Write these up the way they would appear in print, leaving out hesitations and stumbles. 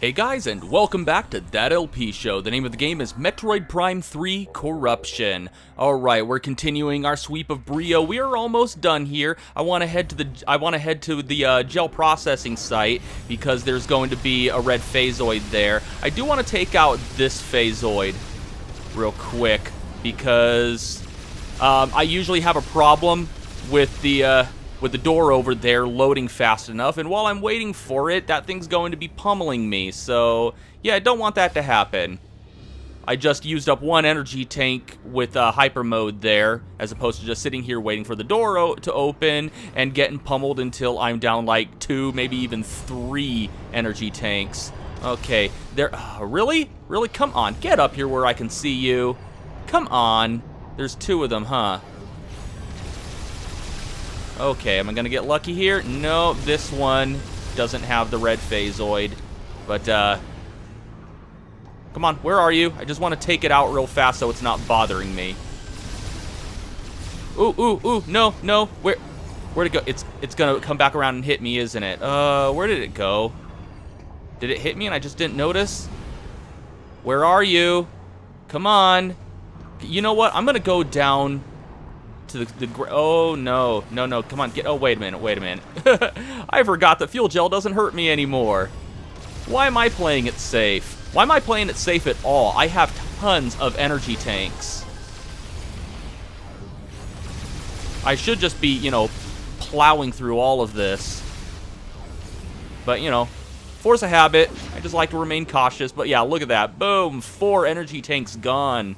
Hey guys, and welcome back to That LP Show. The name of the game is Metroid Prime 3 Corruption. Alright, we're continuing our sweep of Bryyo. We are almost done here. I want to head to the gel processing site because there's going to be a red phasoid there. I do want to take out this phasoid real quick because I usually have a problem with the door over there loading fast enough, and while I'm waiting for it, that thing's going to be pummeling me, so yeah, I don't want that to happen. I just used up one energy tank with hyper mode there, as opposed to just sitting here waiting for the door to open and getting pummeled until I'm down like 2, maybe even 3 energy tanks. Okay, there, really? Really? Come on, get up here where I can see you. Come on. There's 2 of them, huh? Okay, am I gonna get lucky here? No, this one doesn't have the red phasoid. But, come on, where are you? I just want to take it out real fast so it's not bothering me. Ooh, no, where'd it go? It's gonna come back around and hit me, isn't it? Where did it go? Did it hit me and I just didn't notice? Where are you? Come on. You know what? I'm gonna go down to oh no, come on, oh wait a minute. I forgot that fuel gel doesn't hurt me anymore. Why am I playing it safe? Why am I playing it safe at all? I have tons of energy tanks. I should just be, you know, plowing through all of this. But, you know, force a habit. I just like to remain cautious. But yeah, look at that. Boom, 4 energy tanks gone.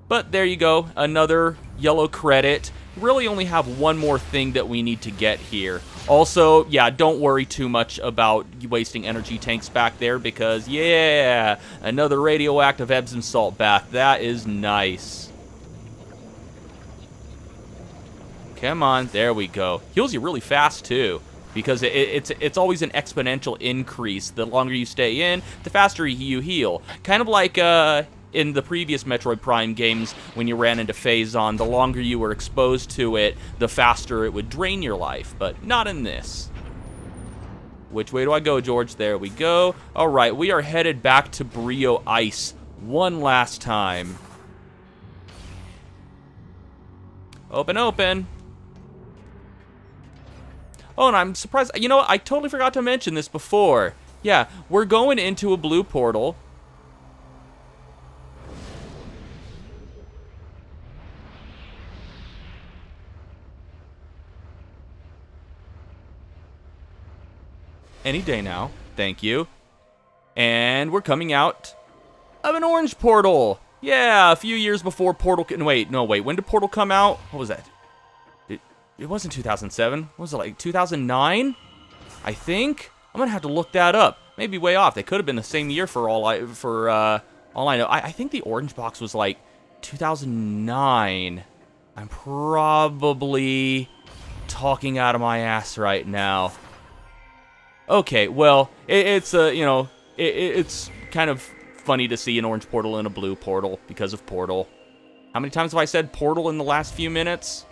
But there you go, another yellow credit. Really only have one more thing that we need to get here. Also, yeah, don't worry too much about wasting energy tanks back there because, yeah, another radioactive Epsom salt bath. That is nice. Come on, there we go. Heals you really fast, too, because it's always an exponential increase. The longer you stay in, the faster you heal. Kind of like, in the previous Metroid Prime games, when you ran into Phazon, the longer you were exposed to it, the faster it would drain your life, but not in this. Which way do I go, George? There we go. Alright, we are headed back to Bryyo Ice one last time. Open. Oh, and I'm surprised. You know what? I totally forgot to mention this before. Yeah, we're going into a blue portal. Any day now. Thank you. And we're coming out of an orange portal. Yeah, a few years before Portal... Wait. When did Portal come out? What was that? It wasn't 2007. What was it, like 2009? I think? I'm gonna have to look that up. Maybe way off. They could have been the same year for all I know. I think the orange box was like 2009. I'm probably talking out of my ass right now. Okay, well, it's you know, it's kind of funny to see an orange portal and a blue portal because of Portal. How many times have I said Portal in the last few minutes?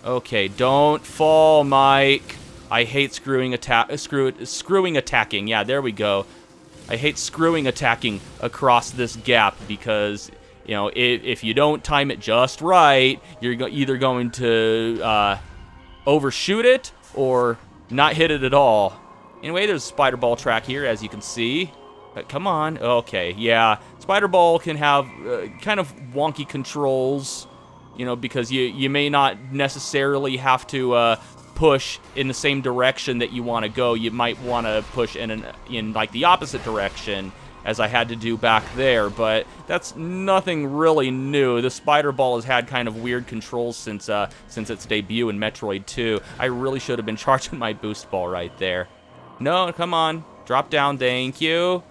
Okay, don't fall, Mike. I hate screwing attacking. Yeah, there we go. I hate screwing attacking across this gap because, you know, if you don't time it just right, you're either going to overshoot it or not hit it at all. Anyway, there's a spider ball track here, as you can see. But come on. Okay, yeah. Spider ball can have kind of wonky controls, you know, because you may not necessarily have to push in the same direction that you want to go. You might want to push in like the opposite direction, as I had to do back there, but that's nothing really new. The spider ball has had kind of weird controls since its debut in Metroid 2. I really should have been charging my boost ball right there. No, come on. Drop down, thank you.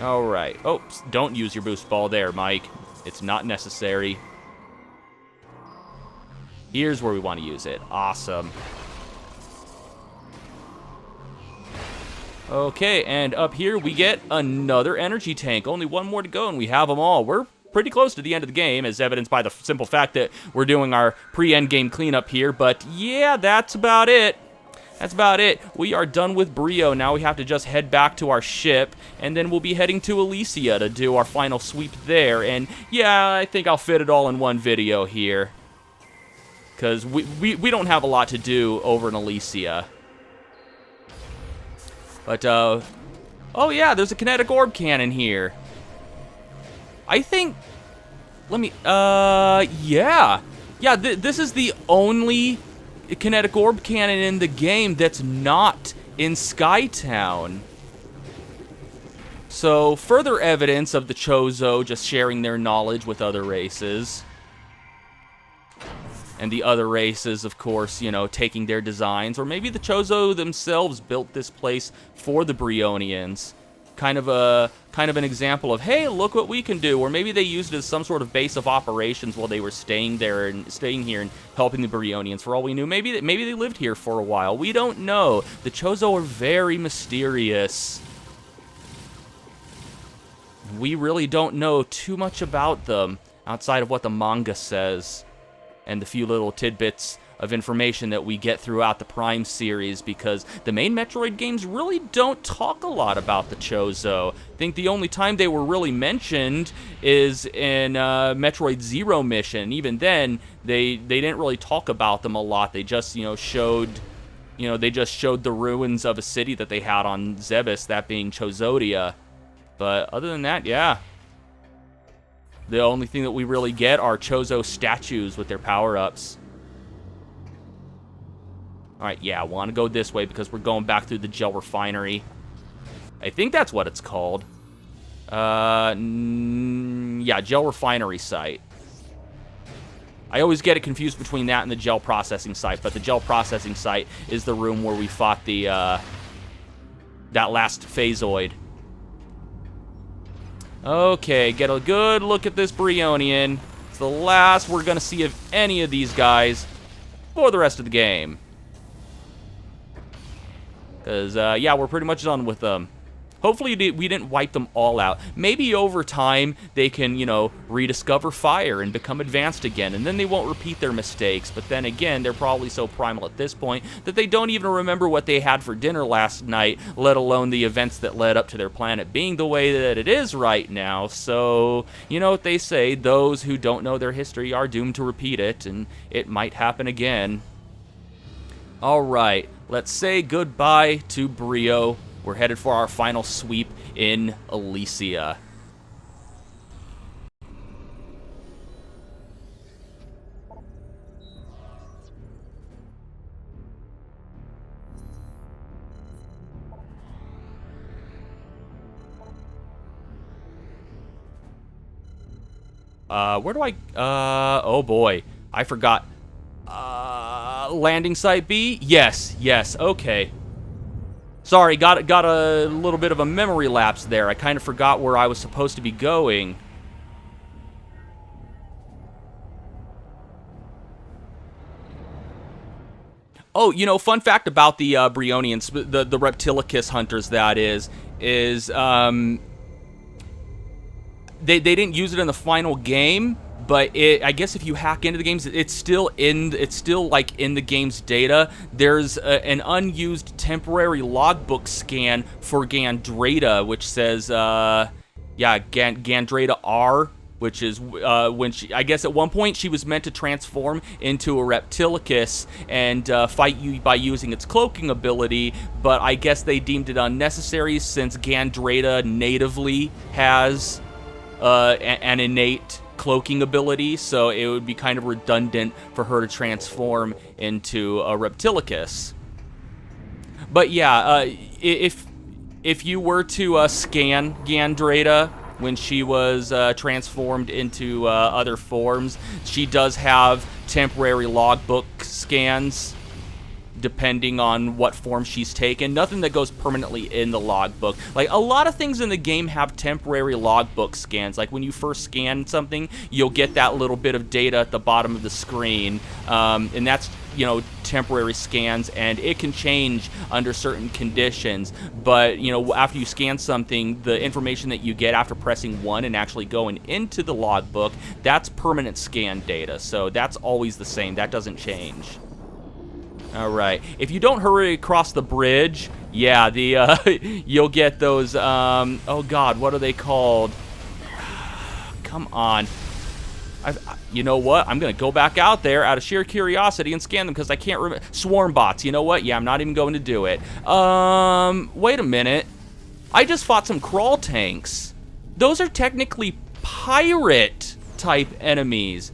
Alright. Oops, don't use your boost ball there, Mike. It's not necessary. Here's where we want to use it. Awesome. Okay, and up here we get another energy tank. Only one more to go, and we have them all. We're pretty close to the end of the game, as evidenced by the simple fact that we're doing our pre-end game cleanup here. But yeah, that's about it. That's about it. We are done with Bryyo. Now we have to just head back to our ship, and then we'll be heading to Elysia to do our final sweep there. And yeah, I think I'll fit it all in one video here, because we don't have a lot to do over in Elysia. But, oh yeah, there's a kinetic orb cannon here. I think, let me, yeah. Yeah, this is the only kinetic orb cannon in the game that's not in Skytown. So, further evidence of the Chozo just sharing their knowledge with other races. And the other races, of course, you know, taking their designs. Or maybe the Chozo themselves built this place for the Bryonians. Kind of an example of, hey, look what we can do. Or maybe they used it as some sort of base of operations while they were staying here and helping the Bryonians. For all we knew, maybe they lived here for a while. We don't know. The Chozo are very mysterious. We really don't know too much about them outside of what the manga says and the few little tidbits of information that we get throughout the Prime series, because the main Metroid games really don't talk a lot about the Chozo. I think the only time they were really mentioned is in Metroid Zero Mission. Even then, they didn't really talk about them a lot. They just, showed the ruins of a city that they had on Zebes, that being Chozodia. But other than that, yeah. The only thing that we really get are Chozo statues with their power-ups. Alright, yeah, I want to go this way because we're going back through the gel refinery. I think that's what it's called. Yeah, gel refinery site. I always get it confused between that and the gel processing site, but the gel processing site is the room where we fought the, that last phasoid. Okay, get a good look at this Bryonian. It's the last we're going to see of any of these guys for the rest of the game. Because, yeah, we're pretty much done with them. Hopefully we didn't wipe them all out. Maybe over time they can, rediscover fire and become advanced again, and then they won't repeat their mistakes. But then again, they're probably so primal at this point that they don't even remember what they had for dinner last night, let alone the events that led up to their planet being the way that it is right now. So, you know what they say, those who don't know their history are doomed to repeat it, and it might happen again. Alright, let's say goodbye to Bryyo. We're headed for our final sweep in Elysia. Where do I, oh boy, I forgot. Landing site B? Yes, okay. Sorry, got a little bit of a memory lapse there. I kind of forgot where I was supposed to be going. Oh, fun fact about the Bryonians, the Reptilicus hunters, that is they didn't use it in the final game, but I guess if you hack into the games, it's still like in the game's data. There's an unused temporary logbook scan for Gandrada, which says, Gandrada R, which is when I guess at one point she was meant to transform into a Reptilicus and fight you by using its cloaking ability, but I guess they deemed it unnecessary since Gandrada natively has an innate cloaking ability, so it would be kind of redundant for her to transform into a Reptilicus. But yeah, if you were to scan Gandrada when she was transformed into other forms, she does have temporary logbook scans depending on what form she's taken. Nothing that goes permanently in the logbook. Like, a lot of things in the game have temporary logbook scans. Like, when you first scan something, you'll get that little bit of data at the bottom of the screen, and that's, you know, temporary scans, and it can change under certain conditions. But, you know, after you scan something, the information that you get after pressing 1 and actually going into the logbook, that's permanent scan data. So that's always the same. That doesn't change. All right. If you don't hurry across the bridge, yeah, you'll get those, oh God, what are they called? Come on. You know what? I'm going to go back out there out of sheer curiosity and scan them because I can't remember. Swarm bots. You know what? Yeah, I'm not even going to do it. Wait a minute. I just fought some crawl tanks. Those are technically pirate-type enemies.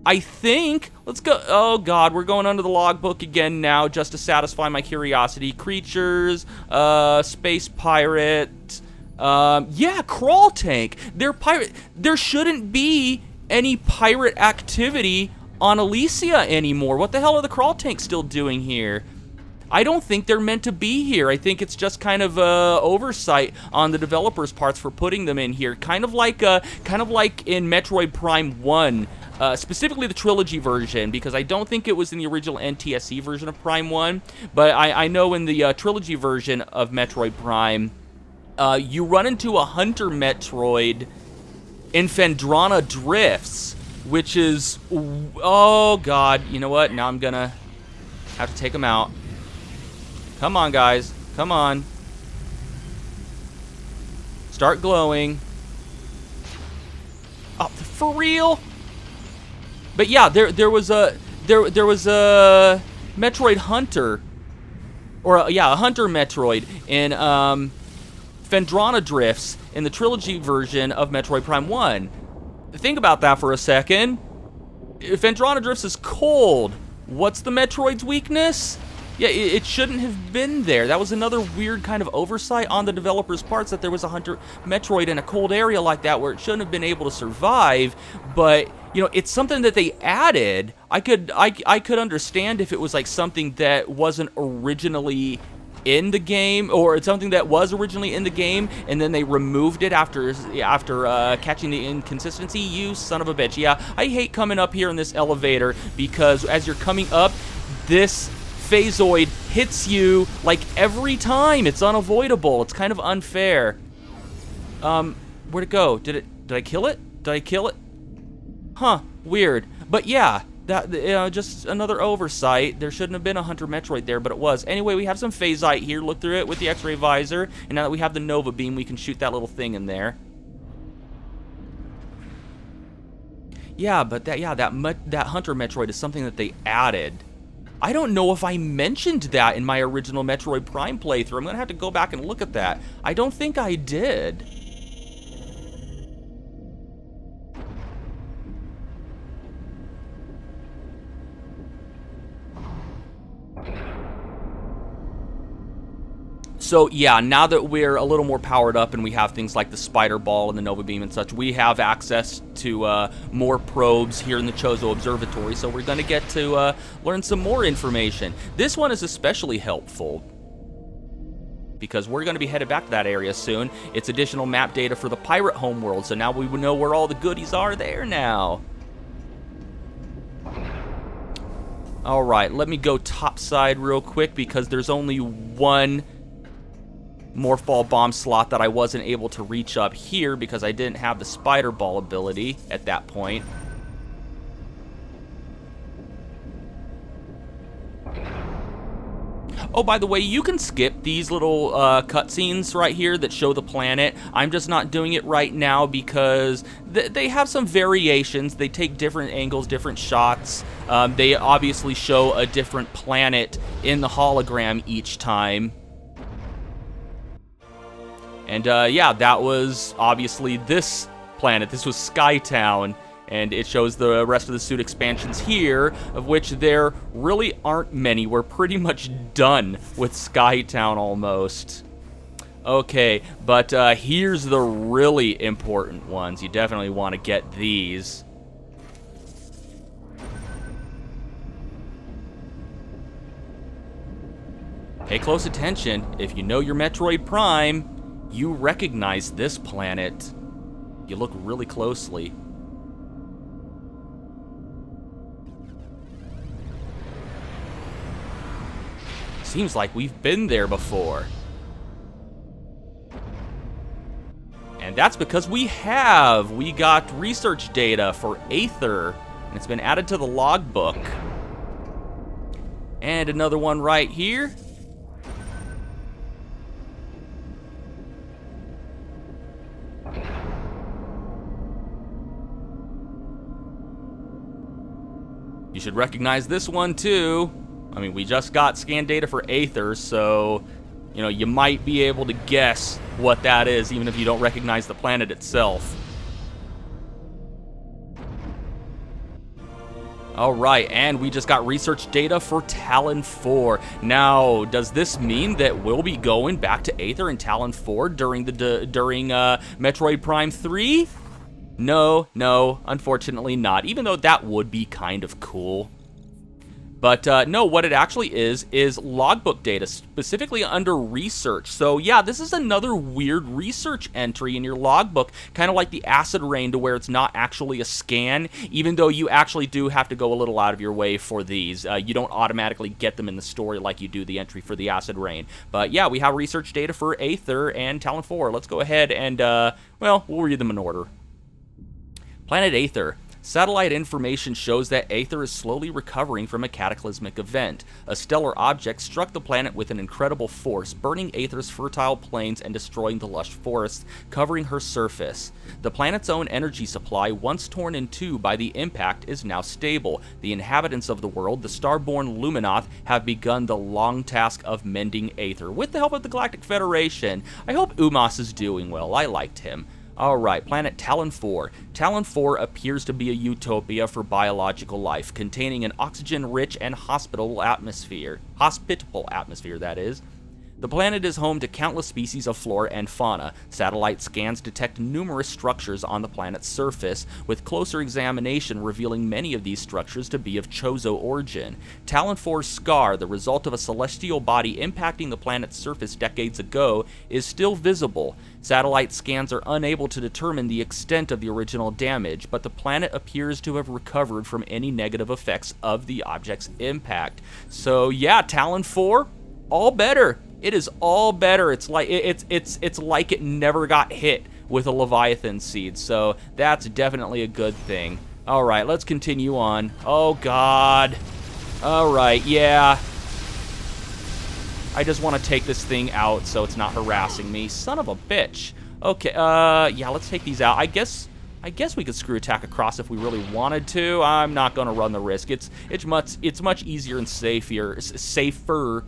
I think. Let's go. Oh, God. We're going under the logbook again now just to satisfy my curiosity. Creatures, space pirate. Yeah, crawl tank. They're pirate. There shouldn't be any pirate activity on Elysia anymore. What the hell are the crawl tanks still doing here? I don't think they're meant to be here. I think it's just kind of oversight on the developers' parts for putting them in here. Kind of like in Metroid Prime 1. Specifically the trilogy version, because I don't think it was in the original NTSC version of Prime 1, but I know in the trilogy version of Metroid Prime, you run into a Hunter Metroid in Phendrana Drifts, which is, oh God, you know what? Now I'm gonna have to take him out. Come on, guys. Come on. Start glowing. Oh, for real? But yeah, there was a Metroid Hunter, or a Hunter Metroid in Phendrana Drifts in the trilogy version of Metroid Prime 1. Think about that for a second. Phendrana Drifts is cold. What's the Metroid's weakness? Yeah, it shouldn't have been there. That was another weird kind of oversight on the developers' parts, that there was a Hunter Metroid in a cold area like that where it shouldn't have been able to survive. But, you know, it's something that they added. I could understand if it was like something that wasn't originally in the game, or it's something that was originally in the game and then they removed it after catching the inconsistency. You son of a bitch. Yeah, I hate coming up here in this elevator because as you're coming up, this Phazoid hits you like every time. It's unavoidable. It's kind of unfair. Where'd it go? Did I kill it? Did I kill it? Huh, weird. But yeah, that just another oversight. There shouldn't have been a Hunter Metroid there, but it was. Anyway, we have some Phasite here. Look through it with the X-ray visor, and now that we have the Nova Beam, we can shoot that little thing in there. Yeah, but that Hunter Metroid is something that they added. I don't know if I mentioned that in my original Metroid Prime playthrough. I'm gonna have to go back and look at that. I don't think I did. So yeah, now that we're a little more powered up and we have things like the Spider Ball and the Nova Beam and such, we have access to more probes here in the Chozo Observatory, so we're going to get to learn some more information. This one is especially helpful because we're going to be headed back to that area soon. It's additional map data for the pirate homeworld, so now we know where all the goodies are there now. Alright, let me go topside real quick because there's only one Morph Ball Bomb slot that I wasn't able to reach up here because I didn't have the Spider Ball ability at that point. Oh, by the way, you can skip these little cutscenes right here that show the planet. I'm just not doing it right now because they have some variations. They take different angles, different shots. They obviously show a different planet in the hologram each time. And yeah, that was obviously this planet. This was Skytown, and it shows the rest of the suit expansions here, of which there really aren't many. We're pretty much done with Skytown almost. Okay, but here's the really important ones. You definitely want to get these. Pay close attention. If you know your Metroid Prime, you recognize this planet. You look really closely. Seems like we've been there before. And that's because we have. We got research data for Aether, and it's been added to the logbook. And another one right here. You should recognize this one too. I mean, we just got scan data for Aether, so, you know, you might be able to guess what that is, even if you don't recognize the planet itself. Alright, and we just got research data for Talon 4. Now, does this mean that we'll be going back to Aether and Talon 4 during Metroid Prime 3? No, unfortunately not, even though that would be kind of cool. But no, what it actually is logbook data, specifically under research. So yeah, this is another weird research entry in your logbook, kind of like the acid rain, to where it's not actually a scan, even though you actually do have to go a little out of your way for these. You don't automatically get them in the story like you do the entry for the acid rain. But yeah, we have research data for Aether and Talon 4. Let's go ahead and, well, we'll read them in order. Planet Aether. Satellite information shows that Aether is slowly recovering from a cataclysmic event. A stellar object struck the planet with an incredible force, burning Aether's fertile plains and destroying the lush forests covering her surface. The planet's own energy supply, once torn in two by the impact, is now stable. The inhabitants of the world, the starborn Luminoth, have begun the long task of mending Aether, with the help of the Galactic Federation. I hope Umos is doing well. I liked him. Alright, planet Talon 4. Talon 4 appears to be a utopia for biological life, containing an oxygen-rich and hospitable atmosphere, that is. The planet is home to countless species of flora and fauna. Satellite scans detect numerous structures on the planet's surface, with closer examination revealing many of these structures to be of Chozo origin. Talon 4's scar, the result of a celestial body impacting the planet's surface decades ago, is still visible. Satellite scans are unable to determine the extent of the original damage, but the planet appears to have recovered from any negative effects of the object's impact. So yeah, Talon 4, all better. It is all better. It's like it's like it never got hit with a Leviathan seed. So that's definitely a good thing. All right, let's continue on. Oh God. All right, yeah. I just want to take this thing out so it's not harassing me. Son of a bitch. Okay. Yeah, let's take these out. I guess we could screw attack across if we really wanted to. I'm not gonna run the risk. It's much easier and safer. Safer.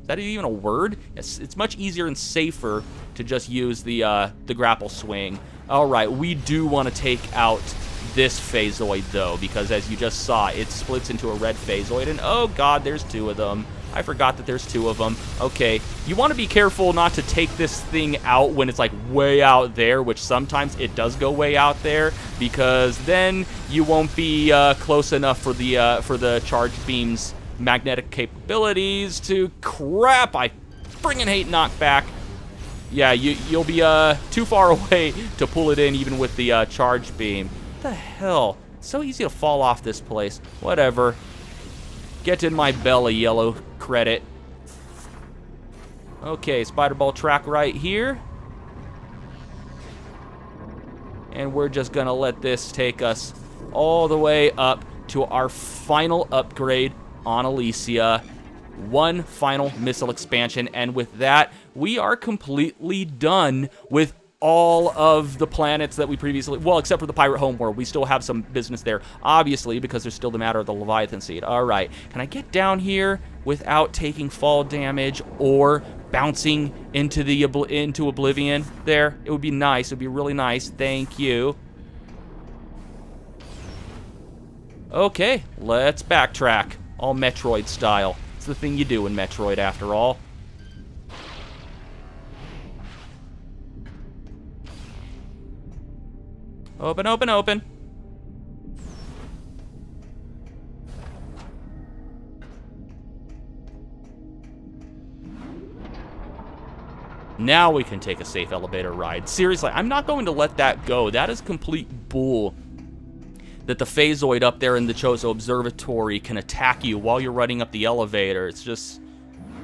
Is that even a word? It's much easier and safer to just use the grapple swing. All right, we do want to take out this phasoid though, because as you just saw, it splits into a red phasoid, and oh God, there's two of them. I forgot that there's two of them. Okay, you want to be careful not to take this thing out when it's like way out there, which sometimes it does go way out there, because then you won't be close enough for the charge beam's magnetic capabilities to crap. I friggin' hate knockback. Yeah, you'll be too far away to pull it in even with the charge beam. What the hell? It's so easy to fall off this place. Whatever. Get in my belly, yellow credit. Okay, spider ball track right here. And we're just gonna let this take us all the way up to our final upgrade on Elysia. One final missile expansion, and with that, we are completely done with all of the planets that we previously, well, except for the Pirate Homeworld. We still have some business there, obviously, because there's still the matter of the Leviathan seed. All right, can I get down here without taking fall damage or bouncing into oblivion there? It would be nice. It would be really nice. Thank you. Okay, let's backtrack. All Metroid style. It's the thing you do in Metroid, after all. Open, open, open. Now we can take a safe elevator ride. Seriously, I'm not going to let that go. That is complete bull. That the phasoid up there in the Chozo Observatory can attack you while you're running up the elevator. It's just...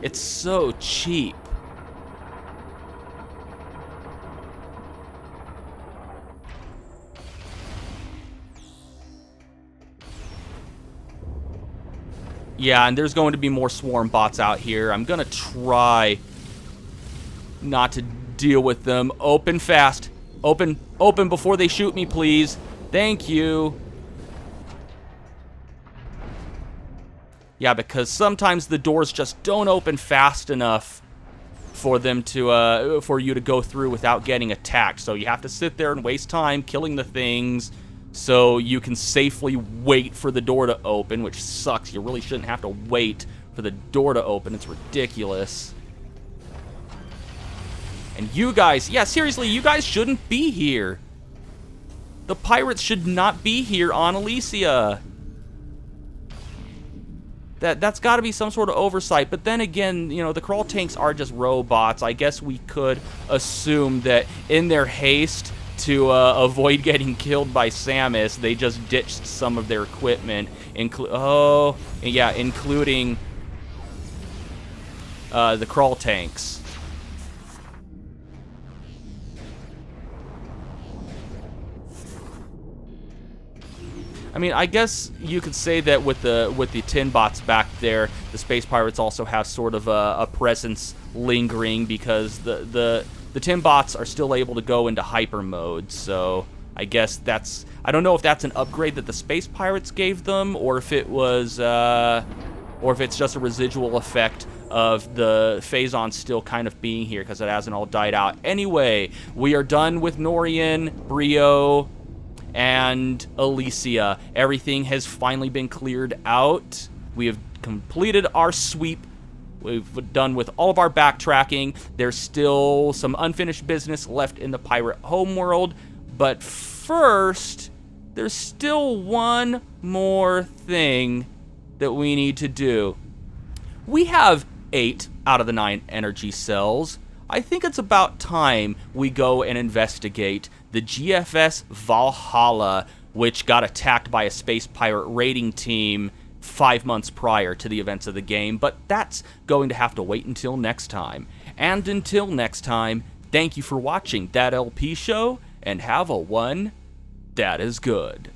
it's so cheap. Yeah, and there's going to be more swarm bots out here. I'm going to try not to deal with them. Open fast. Open before they shoot me, please. Thank you. Yeah, because sometimes the doors just don't open fast enough for them to for you to go through without getting attacked. So you have to sit there and waste time killing the things so you can safely wait for the door to open, which sucks. You really shouldn't have to wait for the door to open. It's ridiculous. And you guys, yeah, seriously, you guys shouldn't be here. The pirates should not be here on Elysia. That's got to be some sort of oversight. But then again, you know, the crawl tanks are just robots. I guess we could assume that in their haste to avoid getting killed by Samus, they just ditched some of their equipment, including the crawl tanks. I mean, I guess you could say that with the tin bots back there, the space pirates also have sort of a presence lingering, because the tin bots are still able to go into hyper mode. So I guess that's, I don't know if that's an upgrade that the space pirates gave them, or if it was or if it's just a residual effect of the Phazon still kind of being here because it hasn't all died out. Anyway, we are done with Norian, Bryyo, and Elysia. Everything has finally been cleared out. We have completed our sweep. We've done with all of our backtracking. There's still some unfinished business left in the pirate homeworld, but first, there's still one more thing that we need to do. We have 8 out of the 9 energy cells. I think it's about time we go and investigate the GFS Valhalla, which got attacked by a space pirate raiding team 5 months prior to the events of the game, but that's going to have to wait until next time. And until next time, thank you for watching That LP Show, and have a one that is good.